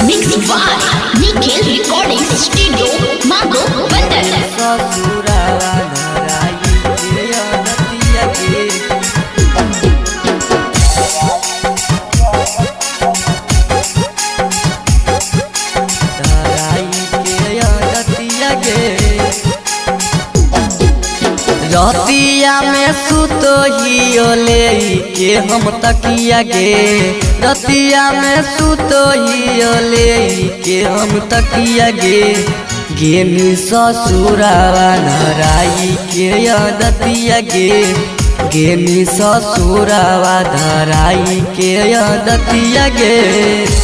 Mixed by Nikhil Recording Studio, Mago, Bandar. रतिया में सुतो हियो ले के हम तकिया गे। रतिया में सुतो हियो ले के हम तकिया गे। गेनी ससुरावा धराई के दतिया गे। गेनी ससुरावा धराई के दतिया गे।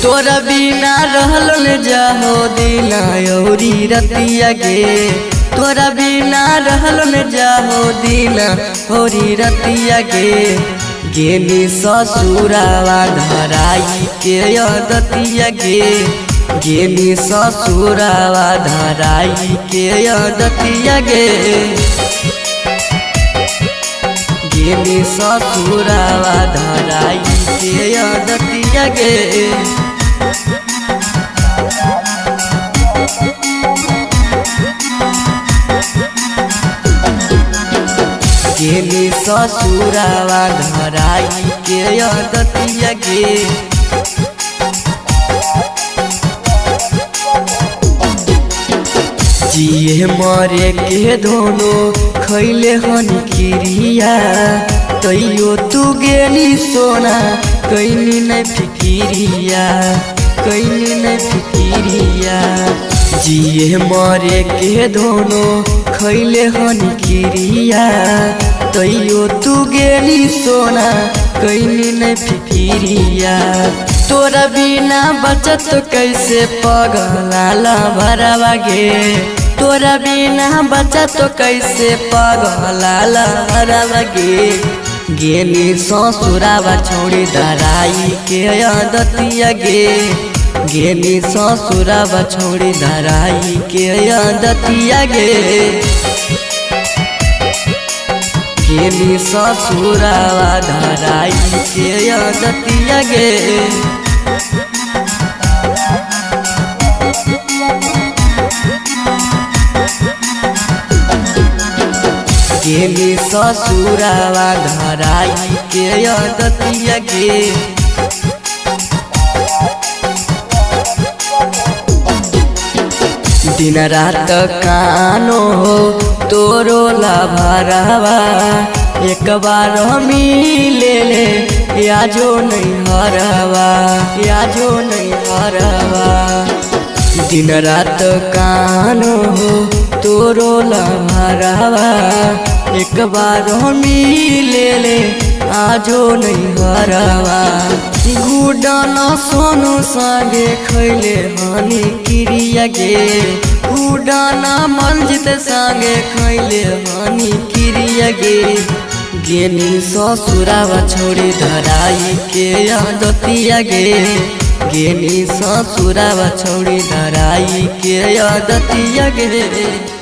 तोरा बिना रहल न जाहो दिना औरी रतिया गे। तोरा बिना रहल न जाहो दिना होरी रतिया गे। गेनी ससुरावा धराई के दतिया गे। गेनी ससुरावा धराई के दतिया गे। गेनी ससुरावा धराई के दतिया गे। गेनी ससुरावा धराई के दतिया गे। जिए मरे के दोनों खैले हन किरिया। तैयो तू गेली सोना कैनी नहीं फिकिरिया। कैनी नहीं फिकिरिया। जिए मरे के दोनों खैले हन किरिया। तैयो तू गेली सोना कैनी नहीं फिकिरिया। तोरा बिना बचत कैसे पगला भरवा गे। तोरा बिना बचत कैसे पगला भरवा गे। गेनी ससुरावा छोड़ी धराई के दतिया गे। गेनी ससुरावा छोड़ी धराई के दतिया गे। गेनी ससुरावा धराई के दतिया गे। गेनी ससुरावा धराई के दतिया गे। दिन रात कानो हो तोरो भरावा। एक बार मिले ले याजो नहीं हरवा। याजो नहीं हरवा। दिन रात कानो हो तोरो भरावा। एक बार मिले ले आजो नहीं हरवा। गुडन सोनू संगे खैले हनी किरिया गे। गुडन मंजित संगे खैले हनी किरिया गे। गेनी ससुरावा छोड़ी धराई के दतिया गे। गेनी ससुरावा छोड़ी धराई के दतिया गे।